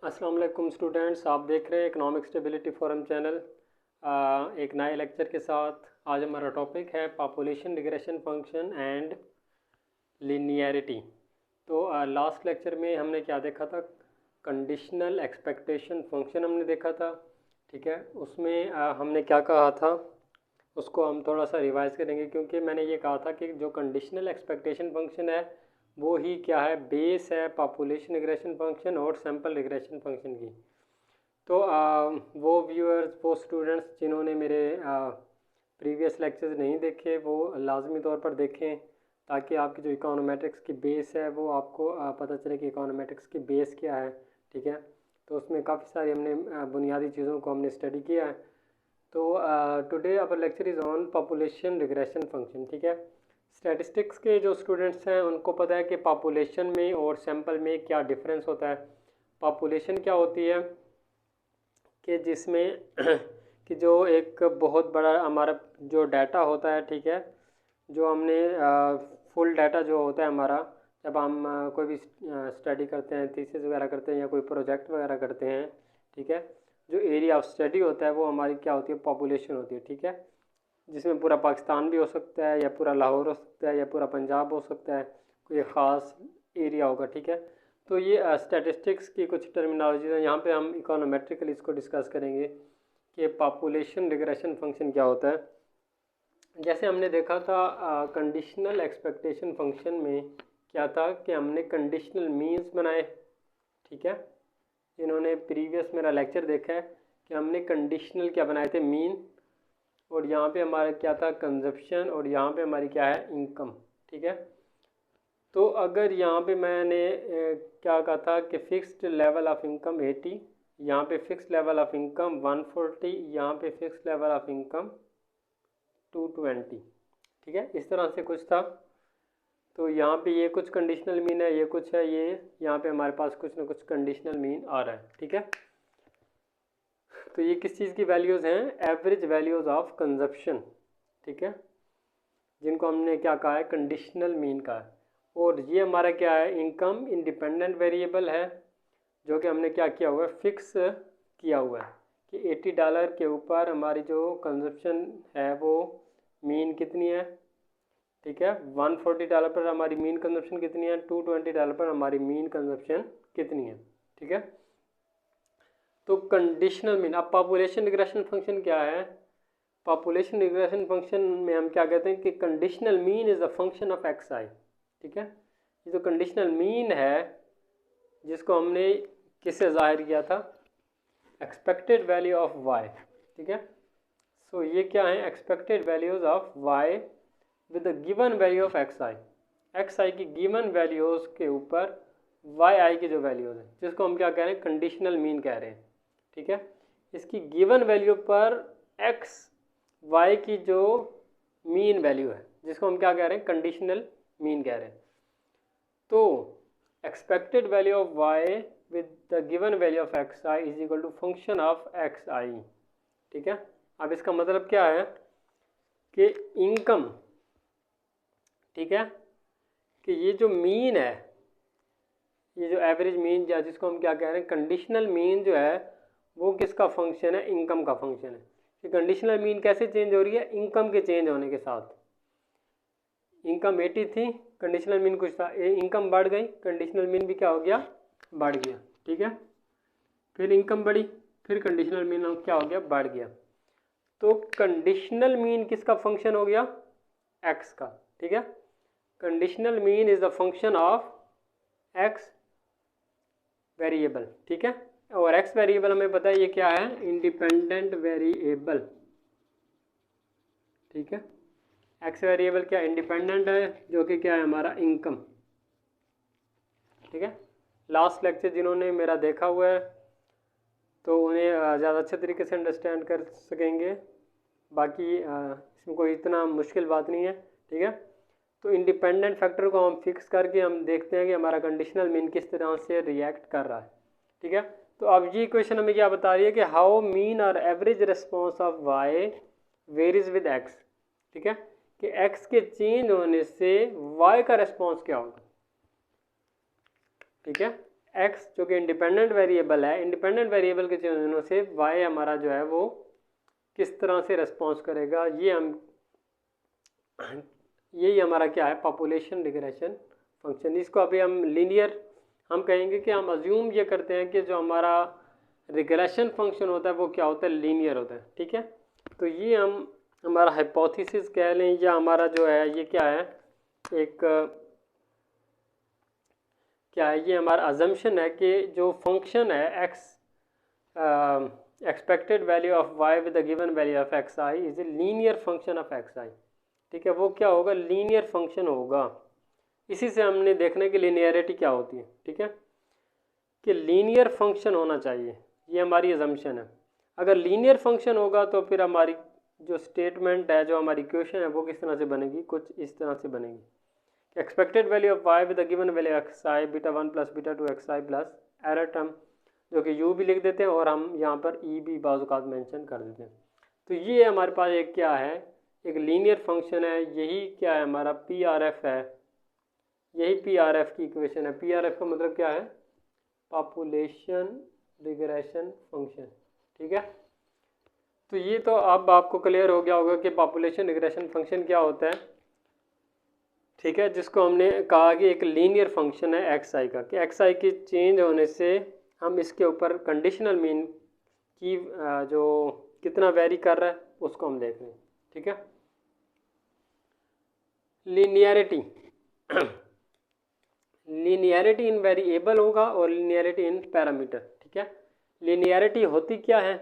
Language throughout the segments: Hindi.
अस्सलाम वालेकुम स्टूडेंट्स, आप देख रहे हैं इकोनॉमिक स्टेबिलिटी फोरम चैनल। एक नए लेक्चर के साथ आज हमारा टॉपिक है population regression function and linearity. तो लास्ट लेक्चर में हमने क्या देखा था, कंडीशनल एक्सपेक्टेशन फंक्शन हमने देखा था। ठीक है, उसमें हमने क्या कहा था उसको हम थोड़ा सा रिवाइज करेंगे, क्योंकि मैंने ये कहा था कि जो कंडीशनल एक्सपेक्टेशन फंक्शन है वो ही क्या है, बेस है पॉपुलेशन रिग्रेशन फंक्शन और सैंपल रिग्रेशन फंक्शन की। तो वो व्यूअर्स, वो स्टूडेंट्स जिन्होंने मेरे प्रीवियस लेक्चर्स नहीं देखे वो लाजमी तौर पर देखें, ताकि आपकी जो इकोनोमेट्रिक्स की बेस है वो आपको पता चले कि इकोनोमेट्रिक्स की बेस क्या है। ठीक है, तो उसमें काफ़ी सारी हमने बुनियादी चीज़ों को हमने स्टडी किया है। तो today our lecture is on population regression function. ठीक है, स्टैटिस्टिक्स के जो स्टूडेंट्स हैं उनको पता है कि पॉपुलेशन में और सैंपल में क्या डिफरेंस होता है। पॉपुलेशन क्या होती है कि जिसमें कि जो एक बहुत बड़ा हमारा जो डाटा होता है, ठीक है, जो हमने फुल डाटा जो होता है हमारा, जब हम कोई भी स्टडी करते हैं, थीसिस वगैरह करते हैं या कोई प्रोजेक्ट वगैरह करते हैं, ठीक है, जो एरिया ऑफ स्टडी होता है वो हमारी क्या होती है, पॉपुलेशन होती है। ठीक है, जिसमें पूरा पाकिस्तान भी हो सकता है या पूरा लाहौर हो सकता है या पूरा पंजाब हो सकता है, कोई ख़ास एरिया होगा। ठीक है, तो ये स्टैटिस्टिक्स की कुछ टर्मिनोलॉजी है। यहाँ पे हम इकोनोमेट्रिकली इसको डिस्कस करेंगे कि पॉपुलेशन रिग्रेशन फंक्शन क्या होता है। जैसे हमने देखा था कंडीशनल एक्सपेक्टेशन फंक्शन में क्या था कि हमने कंडीशनल मीन्स बनाए। ठीक है, जिन्होंने प्रीवियस मेरा लेक्चर देखा है कि हमने कंडीशनल क्या बनाए थे, मीन, और यहाँ पे हमारा क्या था, कंजप्शन, और यहाँ पे हमारी क्या है, इनकम। ठीक है, तो अगर यहाँ पे मैंने क्या कहा था कि फिक्स्ड लेवल ऑफ इनकम 80, यहाँ पे फिक्स्ड लेवल ऑफ इनकम 140, यहाँ पे फिक्स्ड लेवल ऑफ इनकम 220। ठीक है, इस तरह से कुछ था। तो यहाँ पे ये कुछ कंडीशनल मीन है, ये कुछ है, ये यहाँ पे हमारे पास कुछ ना कुछ कंडीशनल मीन आ रहा है। ठीक है, तो ये किस चीज़ की वैल्यूज़ हैं, एवरेज वैल्यूज़ ऑफ कंजप्शन। ठीक है, जिनको हमने क्या कहा है, कंडीशनल मीन का है। और ये हमारा क्या है, इनकम इंडिपेंडेंट वेरिएबल है, जो कि हमने क्या किया हुआ है, फिक्स किया हुआ है कि $80 के ऊपर हमारी जो कंजप्शन है वो मीन कितनी है। ठीक है, $140 पर हमारी मीन कंजप्शन कितनी है, $220 पर हमारी मीन कंजप्शन कितनी है। ठीक है, तो कंडीशनल मीन। अब पॉपुलेशन रिग्रेशन फंक्शन क्या है, पॉपुलेशन रिग्रेशन फंक्शन में हम क्या कहते हैं कि conditional mean is a function of X I. ठीक है, ये जो कंडीशनल मीन है जिसको हमने किससे जाहिर किया था, एक्सपेक्टेड वैल्यू ऑफ वाई। ठीक है, सो ये क्या है, expected values of Y with the given value of X I. X I की गिवन वैल्यूज़ के ऊपर वाई आई की जो वैल्यूज़ है, जिसको हम क्या कह रहे हैं, कंडीशनल मीन कह रहे हैं। ठीक है, इसकी गिवन वैल्यू पर एक्स वाई की जो मीन वैल्यू है, जिसको हम क्या कह रहे हैं, कंडीशनल मीन कह रहे हैं। तो expected value of Y with the given value of X I is equal to function of X I. ठीक है, अब इसका मतलब क्या है कि इनकम, ठीक है, कि ये जो मीन है, ये जो एवरेज मीन या जिसको हम क्या कह रहे हैं, कंडीशनल मीन जो है वो किसका फंक्शन है, इनकम का फंक्शन है। कि कंडीशनल मीन कैसे चेंज हो रही है, इनकम के चेंज होने के साथ। इनकम 80 थी, कंडीशनल मीन कुछ था, इनकम बढ़ गई, कंडीशनल मीन भी क्या हो गया, बढ़ गया। ठीक है, फिर इनकम बढ़ी, फिर कंडीशनल मीन क्या हो गया, बढ़ गया। तो कंडीशनल मीन किसका फंक्शन हो गया, एक्स का। ठीक है, conditional mean is the function of x variable. ठीक है, और एक्स वेरिएबल हमें पता है ये क्या है, इंडिपेंडेंट वेरिएबल। ठीक है, एक्स वेरिएबल क्या इंडिपेंडेंट है, जो कि क्या है हमारा इनकम। ठीक है, लास्ट लेक्चर जिन्होंने मेरा देखा हुआ है तो उन्हें ज़्यादा अच्छे तरीके से अंडरस्टैंड कर सकेंगे, बाकी इसमें कोई इतना मुश्किल बात नहीं है। ठीक है, तो इंडिपेंडेंट फैक्टर को हम फिक्स करके हम देखते हैं कि हमारा कंडीशनल मीन किस तरह से रिएक्ट कर रहा है। ठीक है, तो अब ये क्वेश्चन हमें क्या बता रही है कि हाउ मीन और average response of Y varies with X. ठीक है, कि एक्स के चेंज होने से वाई का रिस्पॉन्स क्या होगा। ठीक है, एक्स जो कि इंडिपेंडेंट वेरिएबल है, इंडिपेंडेंट वेरिएबल के चेंज होने से वाई हमारा जो है वो किस तरह से रिस्पॉन्स करेगा, यही हमारा क्या है, पॉपुलेशन रिग्रेशन फंक्शन। इसको अभी हम लीनियर हम कहेंगे कि हम अज्यूम ये करते हैं कि जो हमारा रिग्रेशन फंक्शन होता है वो क्या होता है, लीनियर होता है। ठीक है, तो ये हम हमारा हाइपोथेसिस कह लें या हमारा जो है ये क्या है, एक क्या है, ये हमारा अजम्पशन है कि जो फंक्शन है X expected value of Y with the given value of X I is a linear function of X I. ठीक है, वो क्या होगा, लीनियर फंक्शन होगा। इसी से हमने देखना है कि लीनियरिटी क्या होती है। ठीक है, कि लीनियर फंक्शन होना चाहिए, ये हमारी अजम्पशन है। अगर लीनियर फंक्शन होगा तो फिर हमारी जो स्टेटमेंट है, जो हमारी इक्वेशन है वो किस तरह से बनेगी, कुछ इस तरह से बनेगी। Expected value of Y with the given value X I beta 1 plus beta 2 X I plus error term, जो कि यू भी लिख देते हैं और हम यहाँ पर ई भी बाज़-औक़ात मेंशन कर देते हैं। तो ये हमारे पास एक क्या है, एक लीनियर फंक्शन है। यही क्या है, हमारा पी आर एफ है, यही पी आर एफ की इक्वेशन है। पी आर एफ का मतलब क्या है, पॉपुलेशन रिग्रेशन फंक्शन। ठीक है, तो ये तो अब आपको क्लियर हो गया होगा कि पॉपुलेशन रिग्रेशन फंक्शन क्या होता है। ठीक है, जिसको हमने कहा कि एक लीनियर फंक्शन है एक्स आई का, कि एक्स आई के चेंज होने से हम इसके ऊपर कंडीशनल मीन की जो कितना वेरी कर रहा है उसको हम देख रहे हैं। ठीक है, लीनियरिटी लीनियरिटी इन वेरिएबल होगा और लीनियरिटी इन पैरामीटर। ठीक है, लीनियरिटी होती क्या है,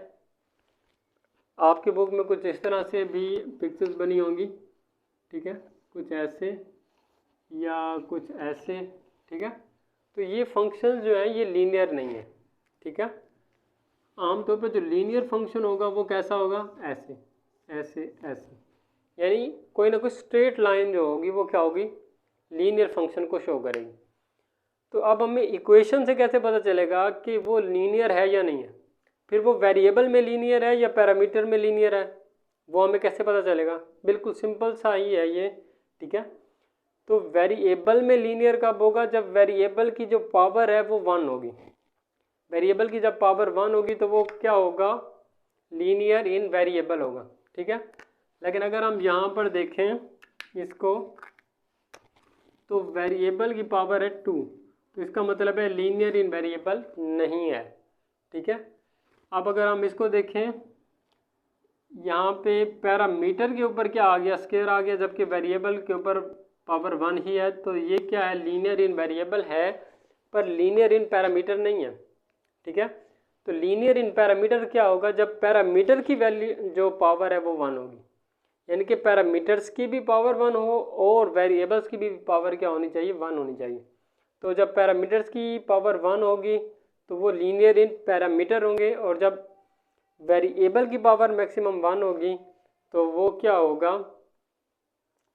आपके बुक में कुछ इस तरह से भी पिक्चर्स बनी होंगी। ठीक है, कुछ ऐसे या कुछ ऐसे। ठीक है, तो ये फंक्शन जो है ये लीनियर नहीं है। ठीक है, आमतौर पर जो लीनियर फंक्शन होगा वो कैसा होगा, ऐसे ऐसे ऐसे, यानी कोई ना कोई स्ट्रेट लाइन जो होगी वो क्या होगी, लीनियर फंक्शन को शो करेगी। तो अब हमें इक्वेशन से कैसे पता चलेगा कि वो लीनियर है या नहीं है, फिर वो वेरिएबल में लीनियर है या पैरामीटर में लीनियर है, वो हमें कैसे पता चलेगा। बिल्कुल सिंपल सा ही है ये। ठीक है, तो वेरिएबल में लीनियर कब होगा, जब वेरिएबल की जो पावर है वो 1 होगी। वेरिएबल की जब पावर 1 होगी तो वो क्या होगा, लीनियर इन वेरिएबल होगा। ठीक है, लेकिन अगर हम यहाँ पर देखें इसको, तो वेरिएबल की पावर है 2, तो इसका मतलब है लीनियर इन वेरिएबल नहीं है। ठीक है, अब अगर हम इसको देखें, यहाँ पे पैरामीटर के ऊपर क्या आ गया, स्केयर आ गया, जबकि वेरिएबल के ऊपर पावर 1 ही है। तो ये क्या है, लीनियर इन वेरिएबल है पर लीनियर इन पैरामीटर नहीं है। ठीक है, तो लीनियर इन पैरामीटर क्या होगा, जब पैरामीटर की वैल्यू जो पावर है वो 1 होगी, यानी कि पैरामीटर्स की भी पावर 1 हो और वेरिएबल्स की भी पावर क्या होनी चाहिए, 1 होनी चाहिए। तो जब पैरामीटर्स की पावर 1 होगी तो वो लीनियर इन पैरामीटर होंगे, और जब वेरिएबल की पावर मैक्सिमम 1 होगी तो वो क्या होगा,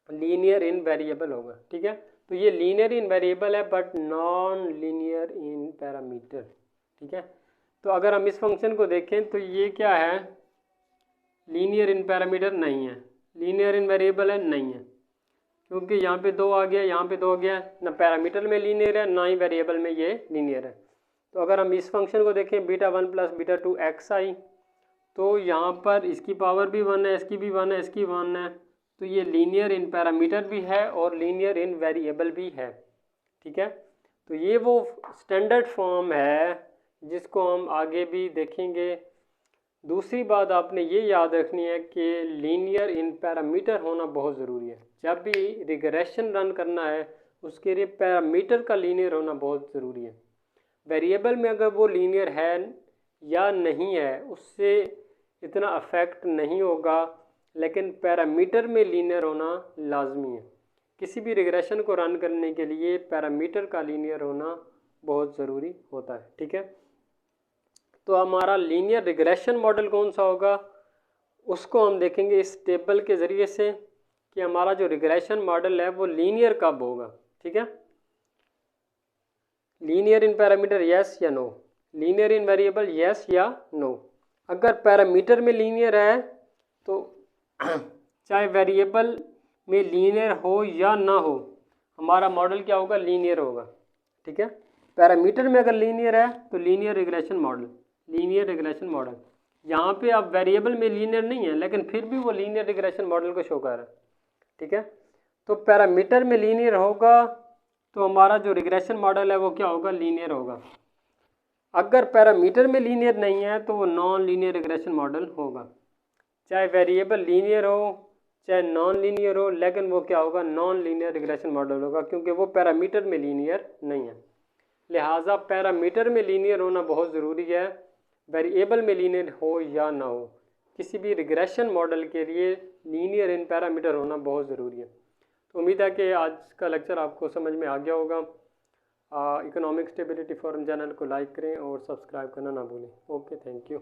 लीनियर इन वेरिएबल होगा। ठीक है, तो ये लीनियर इन वेरिएबल है but non linear in parameter. ठीक है, तो अगर हम इस फंक्शन को देखें तो ये क्या है, लीनियर इन पैरामीटर नहीं है, लीनियर इन वेरिएबल है नहीं है, क्योंकि यहाँ पे 2 आ गया, यहाँ पे 2 आ गया, ना पैरामीटर में लीनियर है ना ही वेरिएबल में ये लीनियर है। तो अगर हम इस फंक्शन को देखें बीटा 1 प्लस बीटा 2 एक्स आई, तो यहाँ पर इसकी पावर भी 1 है, इसकी भी 1 है, इसकी 1 है, तो ये लीनियर इन पैरामीटर भी है और लीनियर इन वेरिएबल भी है। ठीक है, तो ये वो स्टैंडर्ड फॉर्म है जिसको हम आगे भी देखेंगे। दूसरी बात आपने ये याद रखनी है कि लीनियर इन पैरामीटर होना बहुत ज़रूरी है। जब भी रिग्रेशन रन करना है उसके लिए पैरामीटर का लीनियर होना बहुत ज़रूरी है। वेरिएबल में अगर वो लीनियर है या नहीं है उससे इतना अफेक्ट नहीं होगा, लेकिन पैरामीटर में लीनियर होना लाजमी है। किसी भी रिग्रेशन को रन करने के लिए पैरामीटर का लीनियर होना बहुत ज़रूरी होता है। ठीक है, तो हमारा लीनियर रिग्रेशन मॉडल कौन सा होगा उसको हम देखेंगे इस टेबल के ज़रिए से कि हमारा जो रिग्रेशन मॉडल है वो लीनियर कब होगा। ठीक है, लीनियर इन पैरामीटर यस या no, linear in variable yes या नो। अगर पैरामीटर में लीनियर है तो चाहे वेरिएबल में लीनियर हो या ना हो, हमारा मॉडल क्या होगा, लीनियर होगा। ठीक है, पैरामीटर में अगर लीनियर है तो linear regression model, linear regression model. यहाँ पे अब वेरिएबल में लीनियर नहीं है लेकिन फिर भी वो लीनियर रिग्रेशन मॉडल को शो कर रहा है, ठीक है। तो पैरामीटर में लीनियर होगा तो हमारा जो रिग्रेशन मॉडल है वो क्या होगा, लीनियर होगा। अगर पैरामीटर में लीनियर नहीं है तो वो नॉन लीनियर रिग्रेशन मॉडल होगा, चाहे वेरिएबल लीनियर हो चाहे नॉन लीनियर हो, लेकिन वो क्या होगा, नॉन लीनियर रिग्रेशन मॉडल होगा, क्योंकि वो पैरामीटर में लीनियर नहीं है। लिहाजा पैरामीटर में लीनियर होना बहुत ज़रूरी है, वेरिएबल में लीनियर हो या ना हो, किसी भी रिग्रेशन मॉडल के लिए लीनियर इन पैरामीटर होना बहुत ज़रूरी है। तो उम्मीद है कि आज का लेक्चर आपको समझ में आ गया होगा। इकोनॉमिक स्टेबिलिटी फोरम चैनल को लाइक करें और सब्सक्राइब करना ना भूलें। Okay, thank you.